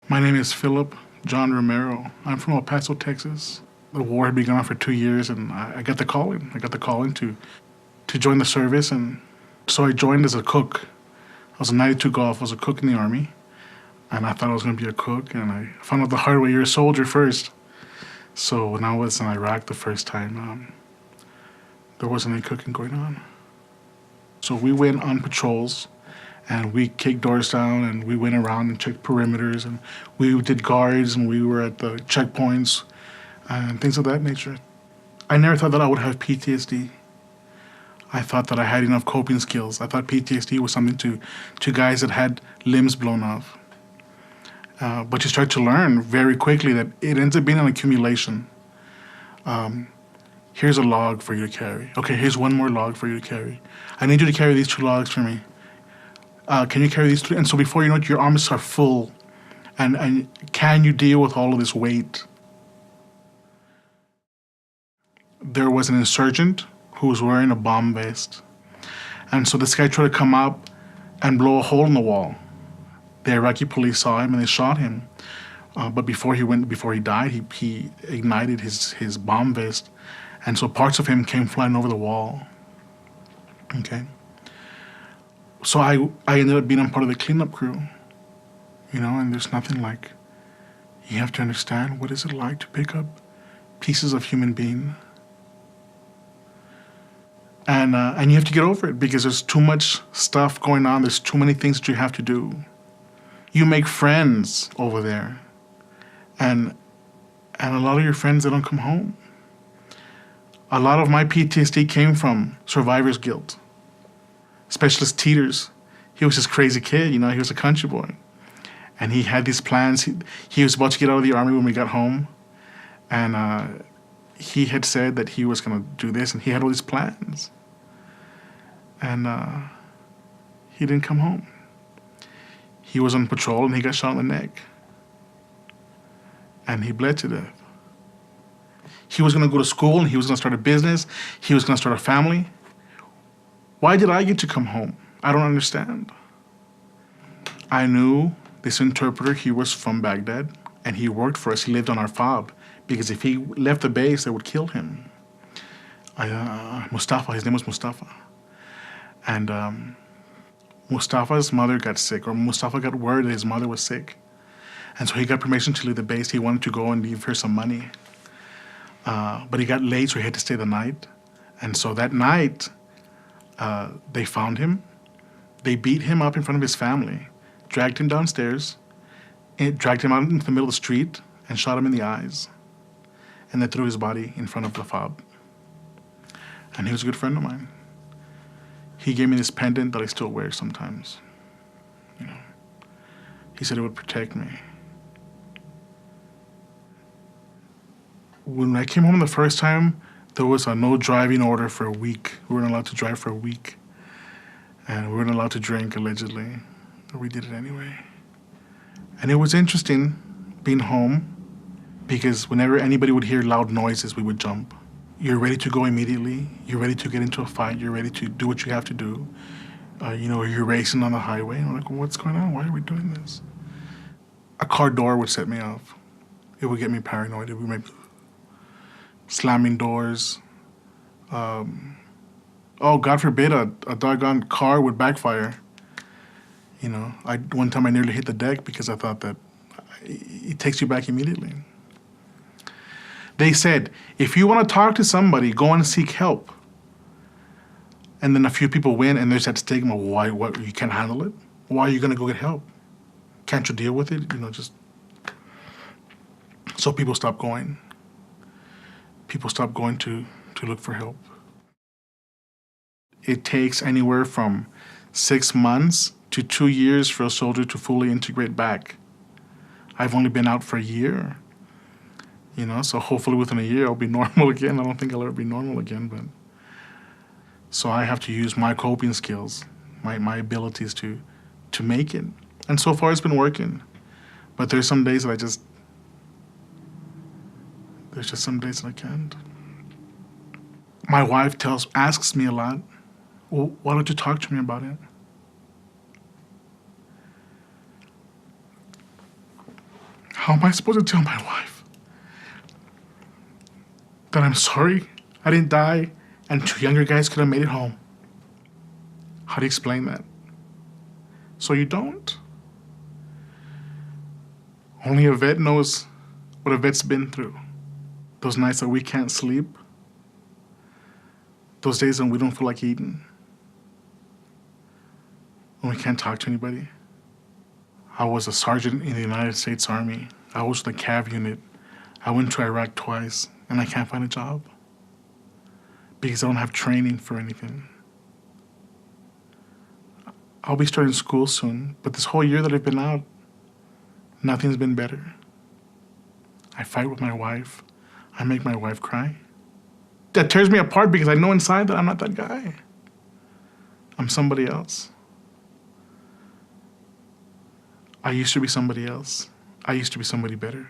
My name is Philip John Romero. I'm from El Paso, Texas. The war had been going on for 2 years, and I got the call in. I got the call in to join the service, and so I joined as a cook. I was a 92 Golf. I was a cook in the Army, and I thought I was going to be a cook, and I found out the hard way, you're a soldier first. So when I was in Iraq the first time, there wasn't any cooking going on. So we went on patrols, and we kicked doors down, and we went around and checked perimeters, and we did guards, and we were at the checkpoints, and things of that nature. I never thought that I would have PTSD. I thought that I had enough coping skills. I thought PTSD was something to guys that had limbs blown off. But you start to learn very quickly that it ends up being an accumulation. Here's a log for you to carry. Okay, here's one more log for you to carry. I need you to carry these 2 logs for me. Can you carry these 3? And so before you know it, your arms are full. And can you deal with all of this weight? There was an insurgent who was wearing a bomb vest. And so this guy tried to come up and blow a hole in the wall. The Iraqi police saw him and they shot him. But before he died, he ignited his bomb vest. And so parts of him came flying over the wall. Okay. So I ended up being a part of the cleanup crew. And there's nothing like, you have to understand, what is it like to pick up pieces of human being? And you have to get over it because there's too much stuff going on. There's too many things that you have to do. You make friends over there. And a lot of your friends, they don't come home. A lot of my PTSD came from survivor's guilt. Specialist Teeters, he was this crazy kid, he was a country boy. And he had these plans. He was about to get out of the Army when we got home. And he had said that he was going to do this, and he had all these plans. And he didn't come home. He was on patrol, and he got shot in the neck. And he bled to death. He was going to go to school, and he was going to start a business. He was going to start a family. Why did I get to come home? I don't understand. I knew this interpreter, he was from Baghdad, and he worked for us. He lived on our fob, because if he left the base, they would kill him. Mustafa, his name was Mustafa. And Mustafa's mother got sick, or Mustafa got word that his mother was sick. And so he got permission to leave the base. He wanted to go and leave her some money. But he got late, so he had to stay the night. And so that night, they found him. They beat him up in front of his family, dragged him downstairs, and dragged him out into the middle of the street, and shot him in the eyes. And they threw his body in front of the fob. And he was a good friend of mine. He gave me this pendant that I still wear sometimes. He said it would protect me. When I came home the first time, there was a no driving order for a week. We weren't allowed to drive for a week. And we weren't allowed to drink, allegedly. But we did it anyway. And it was interesting being home, because whenever anybody would hear loud noises, we would jump. You're ready to go immediately. You're ready to get into a fight. You're ready to do what you have to do. You're racing on the highway. And I'm like, well, what's going on? Why are we doing this? A car door would set me off. It would get me paranoid. It would make slamming doors. God forbid a doggone car would backfire. One time I nearly hit the deck because I thought that it takes you back immediately. They said, if you want to talk to somebody, go and seek help. And then a few people win, and there's that stigma. Why? What? You can't handle it? Why are you going to go get help? Can't you deal with it? So people stop going. People stop going to look for help. It takes anywhere from 6 months to 2 years for a soldier to fully integrate back. I've only been out for a year. So hopefully within a year I'll be normal again. I don't think I'll ever be normal again, but so I have to use my coping skills, my abilities to make it. And so far it's been working. But there's some days that there's just some days that I can't. My wife asks me a lot, well, why don't you talk to me about it? How am I supposed to tell my wife that I'm sorry I didn't die and 2 younger guys could have made it home? How do you explain that? So you don't? Only a vet knows what a vet's been through. Those nights that we can't sleep. Those days when we don't feel like eating. When we can't talk to anybody. I was a sergeant in the United States Army. I was in the CAV unit. I went to Iraq twice, and I can't find a job. Because I don't have training for anything. I'll be starting school soon, but this whole year that I've been out, nothing's been better. I fight with my wife. I make my wife cry. That tears me apart because I know inside that I'm not that guy. I'm somebody else. I used to be somebody else. I used to be somebody better.